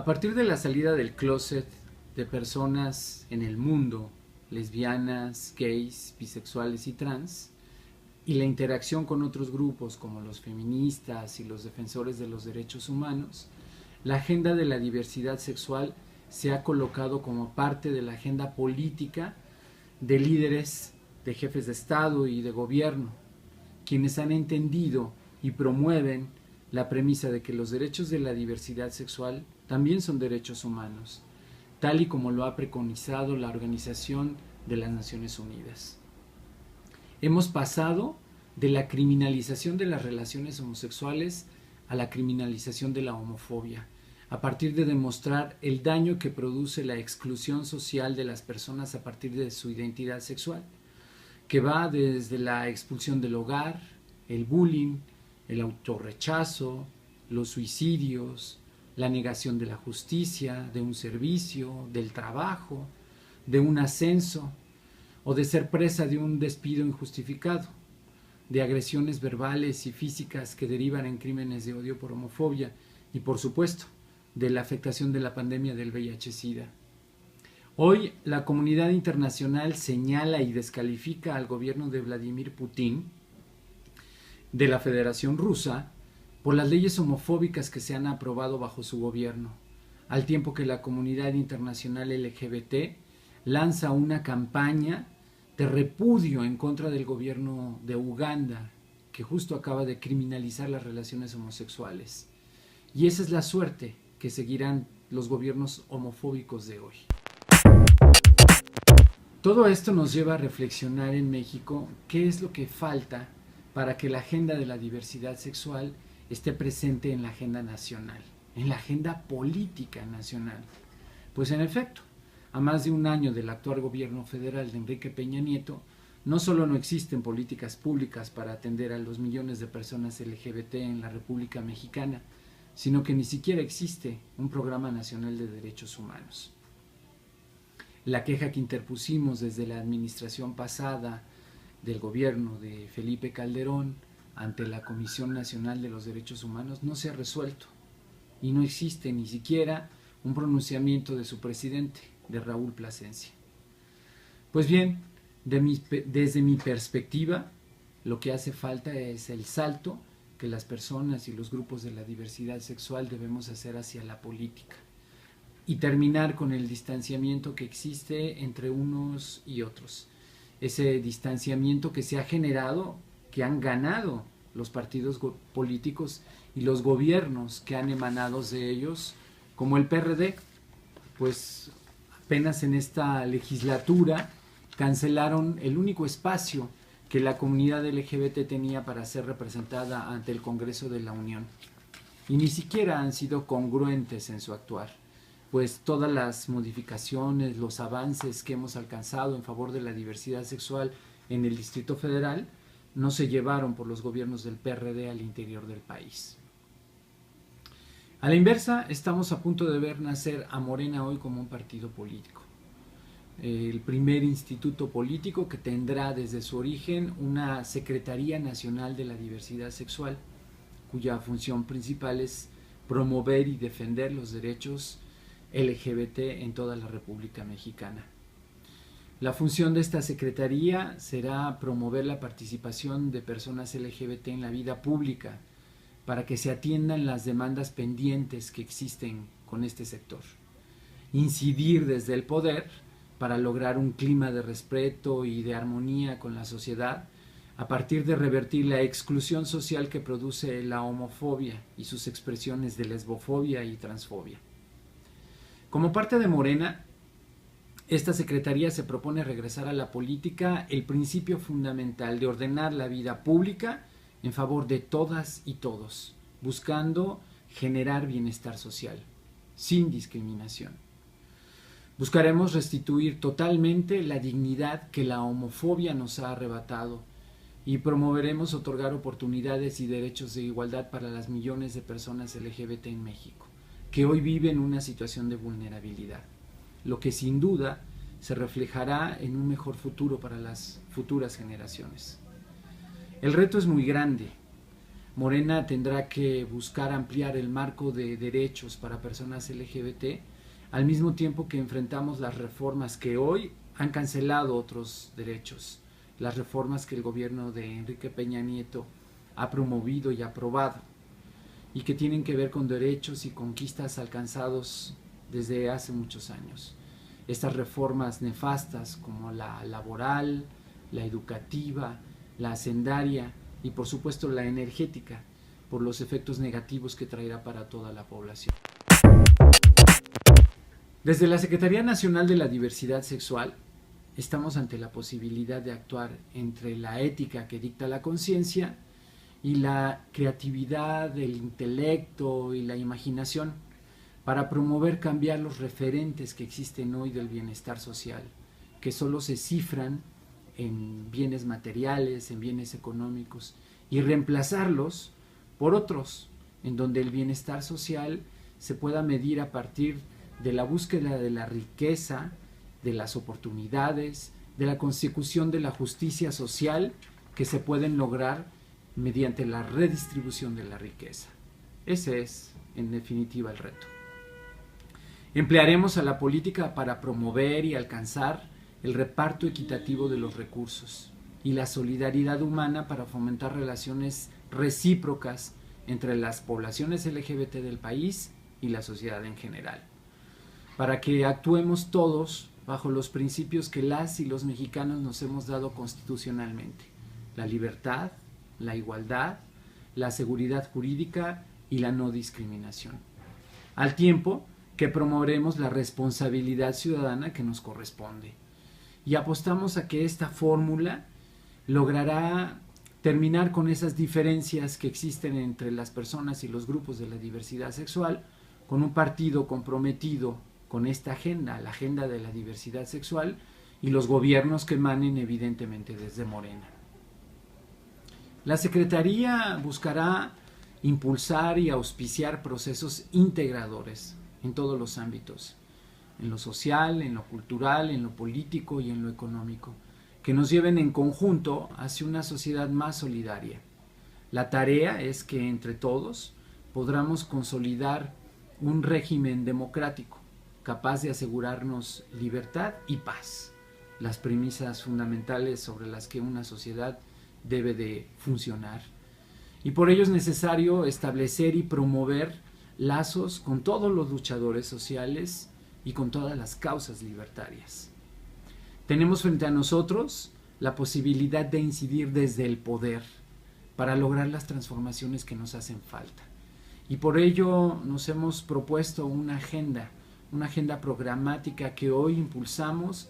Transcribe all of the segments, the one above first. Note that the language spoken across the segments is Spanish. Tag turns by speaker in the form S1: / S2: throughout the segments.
S1: partir de la salida del closet de personas en el mundo, lesbianas, gays, bisexuales y trans, y la interacción con otros grupos como los feministas y los defensores de los derechos humanos, la agenda de la diversidad sexual se ha colocado como parte de la agenda política de líderes, de jefes de Estado y de gobierno, quienes han entendido y promueven la premisa de que los derechos de la diversidad sexual también son derechos humanos, tal y como lo ha preconizado la Organización de las Naciones Unidas. Hemos pasado de la criminalización de las relaciones homosexuales a la criminalización de la homofobia, a partir de demostrar el daño que produce la exclusión social de las personas a partir de su identidad sexual, que va desde la expulsión del hogar, el bullying, el autorrechazo, los suicidios, la negación de la justicia, de un servicio, del trabajo, de un ascenso, o de ser presa de un despido injustificado, de agresiones verbales y físicas que derivan en crímenes de odio por homofobia y, por supuesto, de la afectación de la pandemia del VIH-Sida. Hoy, la comunidad internacional señala y descalifica al gobierno de Vladimir Putin, de la Federación Rusa, por las leyes homofóbicas que se han aprobado bajo su gobierno, al tiempo que la comunidad internacional LGBT lanza una campaña de repudio en contra del gobierno de Uganda, que justo acaba de criminalizar las relaciones homosexuales. Y esa es la suerte que seguirán los gobiernos homofóbicos de hoy. Todo esto nos lleva a reflexionar en México qué es lo que falta para que la agenda de la diversidad sexual esté presente en la agenda nacional, en la agenda política nacional. Pues en efecto, a más de un año del actual gobierno federal de Enrique Peña Nieto, no solo no existen políticas públicas para atender a los millones de personas LGBT en la República Mexicana, sino que ni siquiera existe un programa nacional de derechos humanos. La queja que interpusimos desde la administración pasada del gobierno de Felipe Calderón ante la Comisión Nacional de los Derechos Humanos no se ha resuelto y no existe ni siquiera un pronunciamiento de su presidente, de Raúl Plasencia. Pues bien, desde mi perspectiva, lo que hace falta es el salto que las personas y los grupos de la diversidad sexual debemos hacer hacia la política y terminar con el distanciamiento que existe entre unos y otros. Ese distanciamiento que se ha generado, que han ganado los partidos políticos y los gobiernos que han emanado de ellos, como el PRD, pues apenas en esta legislatura cancelaron el único espacio que la comunidad LGBT tenía para ser representada ante el Congreso de la Unión. Y ni siquiera han sido congruentes en su actuar, pues todas las modificaciones, los avances que hemos alcanzado en favor de la diversidad sexual en el Distrito Federal no se llevaron por los gobiernos del PRD al interior del país. A la inversa, estamos a punto de ver nacer a Morena hoy como un partido político. El primer instituto político que tendrá desde su origen una Secretaría Nacional de la Diversidad Sexual, cuya función principal es promover y defender los derechos LGBT en toda la República Mexicana. La función de esta secretaría será promover la participación de personas LGBT en la vida pública para que se atiendan las demandas pendientes que existen con este sector. Incidir desde el poder para lograr un clima de respeto y de armonía con la sociedad a partir de revertir la exclusión social que produce la homofobia y sus expresiones de lesbofobia y transfobia. Como parte de Morena, esta secretaría se propone regresar a la política el principio fundamental de ordenar la vida pública en favor de todas y todos, buscando generar bienestar social, sin discriminación. Buscaremos restituir totalmente la dignidad que la homofobia nos ha arrebatado y promoveremos otorgar oportunidades y derechos de igualdad para las millones de personas LGBT en México, que hoy viven una situación de vulnerabilidad, lo que sin duda se reflejará en un mejor futuro para las futuras generaciones. El reto es muy grande, Morena tendrá que buscar ampliar el marco de derechos para personas LGBT, al mismo tiempo que enfrentamos las reformas que hoy han cancelado otros derechos, las reformas que el gobierno de Enrique Peña Nieto ha promovido y aprobado, y que tienen que ver con derechos y conquistas alcanzados desde hace muchos años. Estas reformas nefastas como la laboral, la educativa, la hacendaria y por supuesto la energética, por los efectos negativos que traerá para toda la población. Desde la Secretaría Nacional de la Diversidad Sexual estamos ante la posibilidad de actuar entre la ética que dicta la conciencia y la creatividad, el intelecto y la imaginación para promover cambiar los referentes que existen hoy del bienestar social, que solo se cifran en bienes materiales, en bienes económicos, y reemplazarlos por otros, en donde el bienestar social se pueda medir a partir de la búsqueda de la riqueza, de las oportunidades, de la consecución de la justicia social que se pueden lograr mediante la redistribución de la riqueza. Ese es, en definitiva, el reto. Emplearemos a la política para promover y alcanzar el reparto equitativo de los recursos y la solidaridad humana para fomentar relaciones recíprocas entre las poblaciones LGBT del país y la sociedad en general, para que actuemos todos bajo los principios que las y los mexicanos nos hemos dado constitucionalmente: la libertad, la igualdad, la seguridad jurídica y la no discriminación, al tiempo que promoveremos la responsabilidad ciudadana que nos corresponde. Y apostamos a que esta fórmula logrará terminar con esas diferencias que existen entre las personas y los grupos de la diversidad sexual, con un partido comprometido con esta agenda, la agenda de la diversidad sexual, y los gobiernos que emanen evidentemente desde Morena. La Secretaría buscará impulsar y auspiciar procesos integradores en todos los ámbitos, en lo social, en lo cultural, en lo político y en lo económico, que nos lleven en conjunto hacia una sociedad más solidaria. La tarea es que entre todos podamos consolidar un régimen democrático capaz de asegurarnos libertad y paz, las premisas fundamentales sobre las que una sociedad debe de funcionar. Y por ello es necesario establecer y promover lazos con todos los luchadores sociales y con todas las causas libertarias. Tenemos frente a nosotros la posibilidad de incidir desde el poder para lograr las transformaciones que nos hacen falta. Y por ello nos hemos propuesto una agenda programática que hoy impulsamos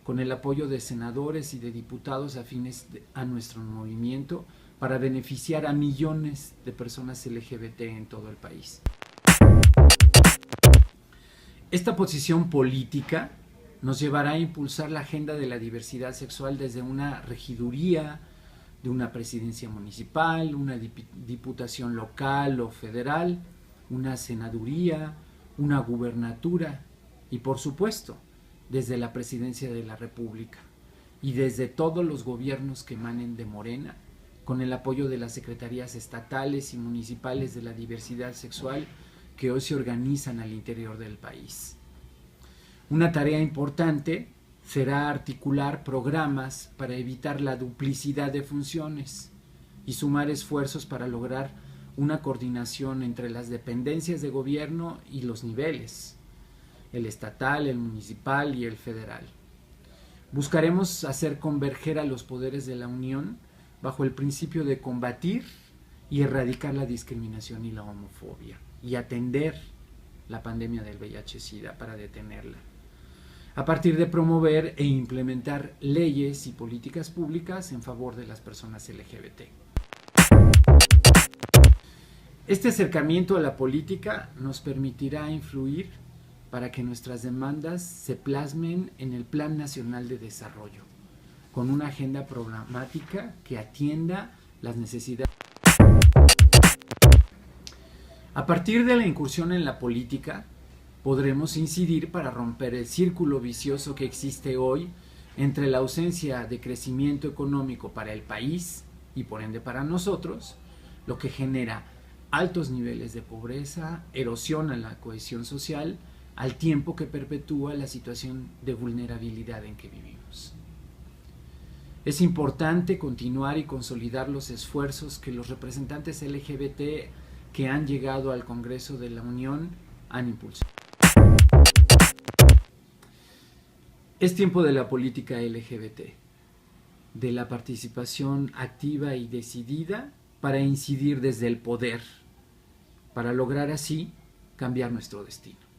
S1: con el apoyo de senadores y de diputados afines a nuestro movimiento para beneficiar a millones de personas LGBT en todo el país. Esta posición política nos llevará a impulsar la agenda de la diversidad sexual desde una regiduría, de una presidencia municipal, una diputación local o federal, una senaduría, una gubernatura y, por supuesto, desde la presidencia de la República y desde todos los gobiernos que emanen de Morena, con el apoyo de las secretarías estatales y municipales de la diversidad sexual que hoy se organizan al interior del país. Una tarea importante será articular programas para evitar la duplicidad de funciones y sumar esfuerzos para lograr una coordinación entre las dependencias de gobierno y los niveles, el estatal, el municipal y el federal. Buscaremos hacer converger a los poderes de la Unión bajo el principio de combatir y erradicar la discriminación y la homofobia, y atender la pandemia del VIH-Sida para detenerla, a partir de promover e implementar leyes y políticas públicas en favor de las personas LGBT. Este acercamiento a la política nos permitirá influir para que nuestras demandas se plasmen en el Plan Nacional de Desarrollo, con una agenda programática que atienda las necesidades. A partir de la incursión en la política, podremos incidir para romper el círculo vicioso que existe hoy entre la ausencia de crecimiento económico para el país y por ende para nosotros, lo que genera altos niveles de pobreza, erosiona la cohesión social, al tiempo que perpetúa la situación de vulnerabilidad en que vivimos. Es importante continuar y consolidar los esfuerzos que los representantes LGBT que han llegado al Congreso de la Unión han impulsado. Es tiempo de la política LGBT, de la participación activa y decidida para incidir desde el poder, para lograr así cambiar nuestro destino.